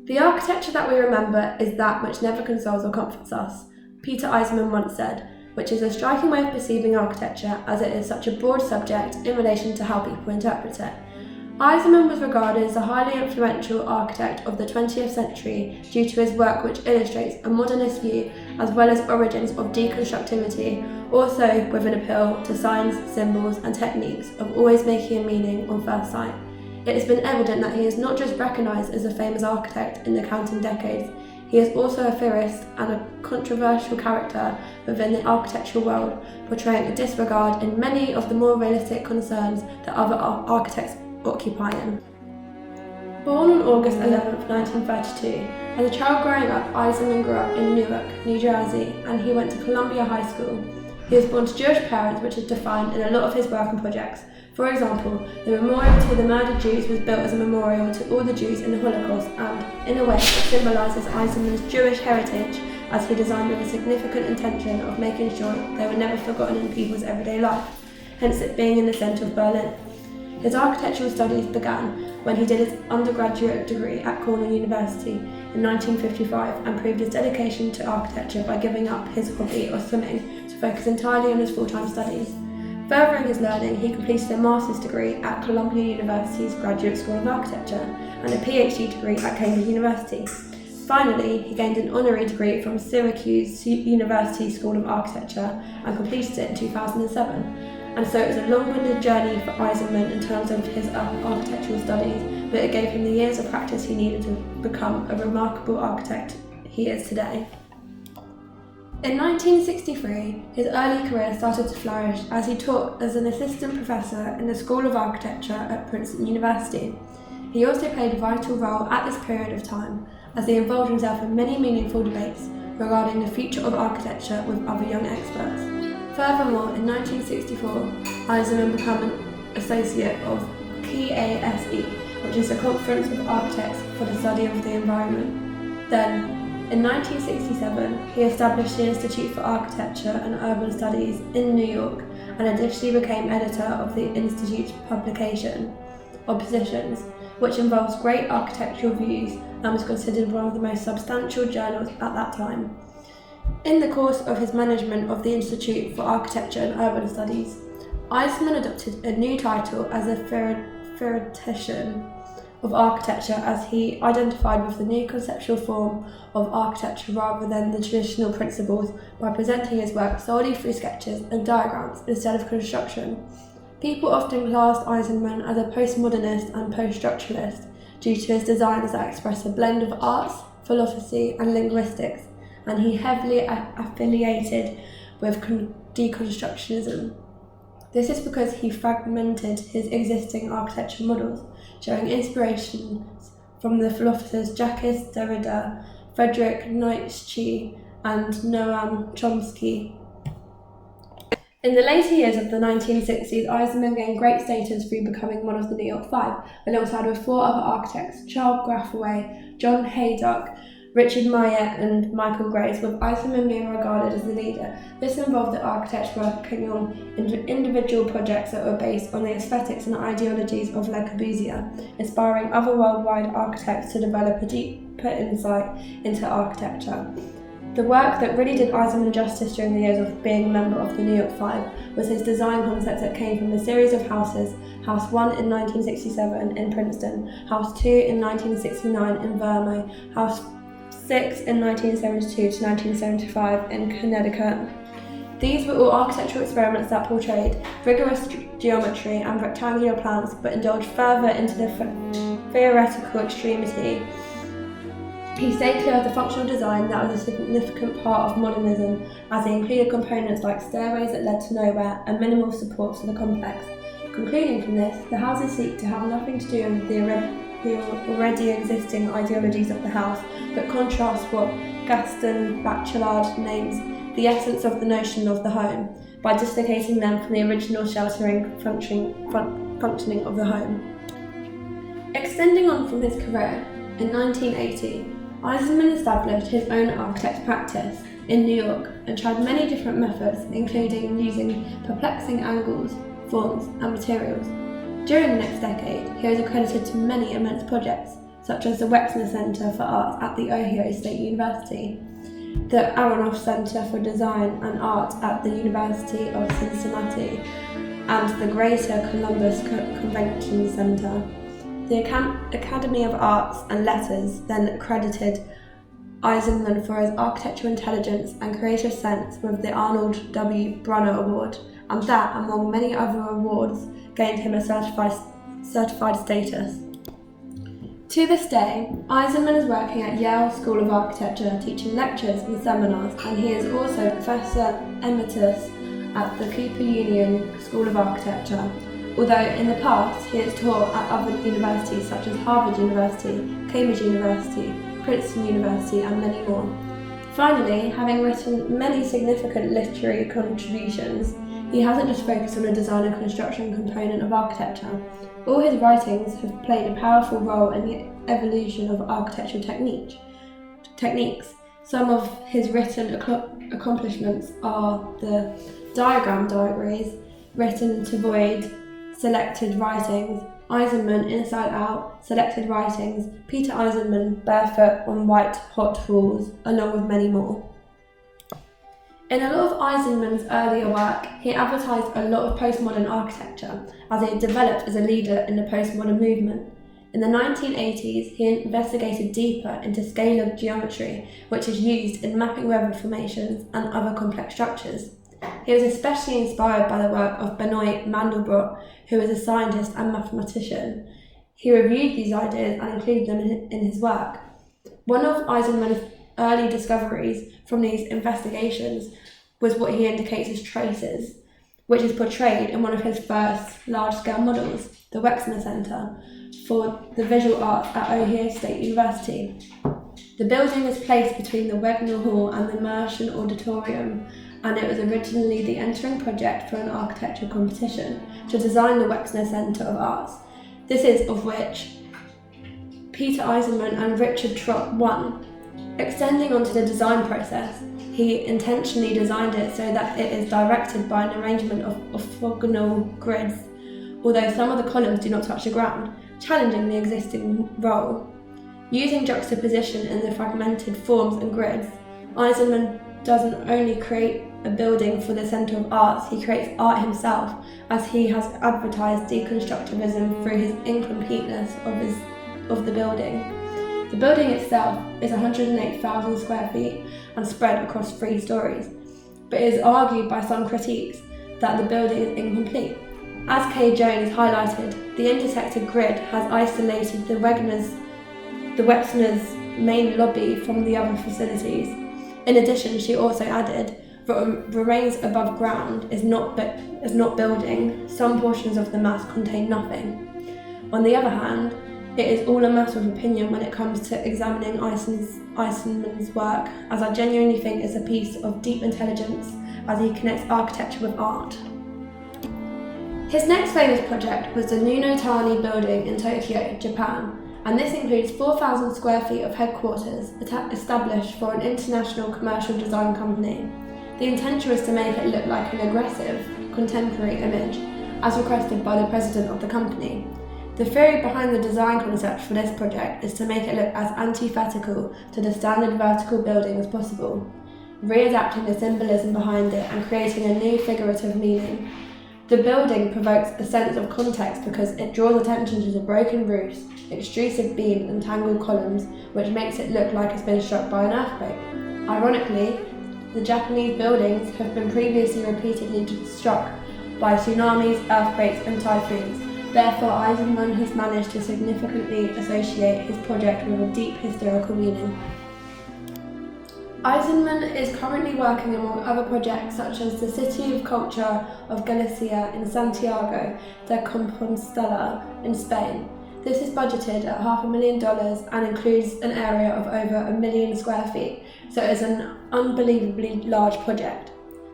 The architecture that we remember is that which never consoles or comforts us, Peter Eisenman once said, which is a striking way of perceiving architecture as it is such a broad subject in relation to how people interpret it. Eisenman was regarded as a highly influential architect of the 20th century due to his work which illustrates a modernist view as well as origins of deconstructivity, also with an appeal to signs, symbols and techniques of always making a meaning on first sight. It has been evident that he is not just recognised as a famous architect in the counting decades, he is also a theorist and a controversial character within the architectural world, portraying a disregard in many of the more realistic concerns that other architects occupy in. Born on August 11, 1932, as a child growing up, Eisenman grew up in Newark, New Jersey, and he went to Columbia High School. He was born to Jewish parents, which is defined in a lot of his work and projects. For example, the memorial to the murdered Jews was built as a memorial to all the Jews in the Holocaust and, in a way, it symbolises Eisenman's Jewish heritage as he designed with a significant intention of making sure they were never forgotten in people's everyday life, hence it being in the centre of Berlin. His architectural studies began when he did his undergraduate degree at Cornell University in 1955 and proved his dedication to architecture by giving up his hobby of swimming to focus entirely on his full-time studies. Furthering his learning, he completed a master's degree at Columbia University's Graduate School of Architecture and a PhD degree at Cambridge University. Finally, he gained an honorary degree from Syracuse University School of Architecture and completed it in 2007. And so it was a long-winded journey for Eisenman in terms of his architectural studies, but it gave him the years of practice he needed to become a remarkable architect he is today. In 1963, his early career started to flourish as he taught as an assistant professor in the School of Architecture at Princeton University. He also played a vital role at this period of time, as he involved himself in many meaningful debates regarding the future of architecture with other young experts. Furthermore, in 1964, Eisenman became an associate of KASE, which is a conference of architects for the study of the environment. Then, in 1967, he established the Institute for Architecture and Urban Studies in New York and additionally became editor of the Institute's publication, Oppositions, which involves great architectural views and was considered one of the most substantial journals at that time. In the course of his management of the Institute for Architecture and Urban Studies, Eisenman adopted a new title as a theoretician of architecture as he identified with the new conceptual form of architecture rather than the traditional principles by presenting his work solely through sketches and diagrams instead of construction. People often classed Eisenman as a postmodernist and post-structuralist due to his designs that express a blend of arts, philosophy and linguistics, and he heavily affiliated with deconstructionism. This is because he fragmented his existing architecture models, showing inspirations from the philosophers Jacques Derrida, Friedrich Nietzsche, and Noam Chomsky. In the later years of the 1960s, Eisenman gained great status through becoming one of the New York Five, alongside with four other architects, Charles Grafaway, John Haydock, Richard Meier and Michael Grace, with Eisenman being regarded as the leader. This involved the architects working on individual projects that were based on the aesthetics and ideologies of Le Corbusier, inspiring other worldwide architects to develop a deeper insight into architecture. The work that really did Eisenman justice during the years of being a member of the New York Five was his design concepts that came from the series of houses, House 1 in 1967 in Princeton, House 2 in 1969 in Vermont, House 6 in 1972 to 1975 in Connecticut. These were all architectural experiments that portrayed rigorous geometry and rectangular plans but indulged further into the theoretical extremity. He stayed clear of the functional design that was a significant part of modernism, as they included components like stairways that led to nowhere and minimal supports for the complex. Concluding from this, the houses seek to have nothing to do with the already existing ideologies of the house, but contrast what Gaston Bachelard names the essence of the notion of the home, by dislocating them from the original sheltering functioning of the home. Extending on from his career, in 1980, Eisenman established his own architect practice in New York and tried many different methods, including using perplexing angles, forms and materials. During the next decade, he was accredited to many immense projects. such as the Wexner Centre for Arts at the Ohio State University, the Aronoff Center for Design and Art at the University of Cincinnati, and the Greater Columbus Convention Center. The Academy of Arts and Letters then credited Eisenman for his architectural intelligence and creative sense with the Arnold W. Brunner Award, and that, among many other awards, gained him a certified status. To this day, Eisenman is working at Yale School of Architecture, teaching lectures and seminars, and he is also Professor Emeritus at the Cooper Union School of Architecture, although in the past he has taught at other universities such as Harvard University, Cambridge University, Princeton University, and many more. Finally, having written many significant literary contributions, he hasn't just focused on a design and construction component of architecture. All his writings have played a powerful role in the evolution of architectural techniques. Some of his written accomplishments are the diagram diaries, written to void, selected writings, Eisenman Inside Out, selected writings, Peter Eisenman Barefoot on White Hot Walls, along with many more. In a lot of Eisenman's earlier work, he advertised a lot of postmodern architecture, as he had developed as a leader in the postmodern movement. In the 1980s, he investigated deeper into scalar geometry, which is used in mapping river formations and other complex structures. He was especially inspired by the work of Benoit Mandelbrot, who is a scientist and mathematician. He reviewed these ideas and included them in his work. One of Eisenman's early discoveries from these investigations was what he indicates as traces, which is portrayed in one of his first large-scale models, the Wexner Center for the Visual Arts at Ohio State University. The building is placed between the Wegner Hall and the Mershon Auditorium, and it was originally the entering project for an architectural competition to design the Wexner Center of Arts. This is of which Peter Eisenman and Richard Trott won. Extending onto the design process, he intentionally designed it so that it is directed by an arrangement of orthogonal grids, although some of the columns do not touch the ground, challenging the existing role. Using juxtaposition in the fragmented forms and grids, Eisenman doesn't only create a building for the Centre of Arts, he creates art himself, as he has advertised deconstructivism through his incompleteness of the building. The building itself is 108,000 square feet and spread across 3 stories, but it is argued by some critiques that the building is incomplete. As Kay Jones highlighted, the intersected grid has isolated the Wexner's main lobby from the other facilities. In addition, she also added, what remains above ground is not building. Some portions of the mass contain nothing. On the other hand, it is all a matter of opinion when it comes to examining Eisenman's work, as I genuinely think it's a piece of deep intelligence as he connects architecture with art. His next famous project was the Nunotani building in Tokyo, Japan, and this includes 4,000 square feet of headquarters established for an international commercial design company. The intention was to make it look like an aggressive, contemporary image, as requested by the president of the company. The theory behind the design concept for this project is to make it look as antithetical to the standard vertical building as possible, readapting the symbolism behind it and creating a new figurative meaning. The building provokes a sense of context because it draws attention to the broken roofs, extrusive beams and tangled columns, which makes it look like it's been struck by an earthquake. Ironically, the Japanese buildings have been previously repeatedly struck by tsunamis, earthquakes and typhoons. Therefore, Eisenman has managed to significantly associate his project with a deep historical meaning. Eisenman is currently working among other projects such as the City of Culture of Galicia in Santiago de Compostela in Spain. This is budgeted at $500,000 and includes an area of over 1 million square feet, so it is an unbelievably large project.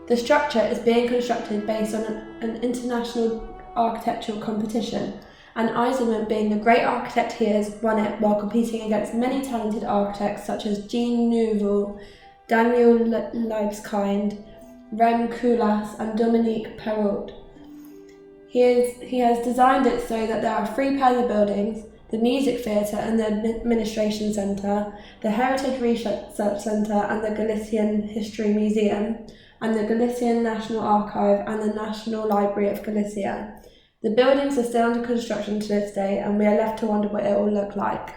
The structure is being constructed based on an international architectural competition, and Eisenman, being the great architect he is, won it while competing against many talented architects such as Jean Nouvel, Daniel Libeskind, Rem Koolhaas and Dominique Perrault. He has designed it so that there are 3 pairs of buildings, the Music Theatre and the Administration Centre, the Heritage Research Centre and the Galician History Museum, and the Galician National Archive and the National Library of Galicia. The buildings are still under construction to this day, and we are left to wonder what it will look like.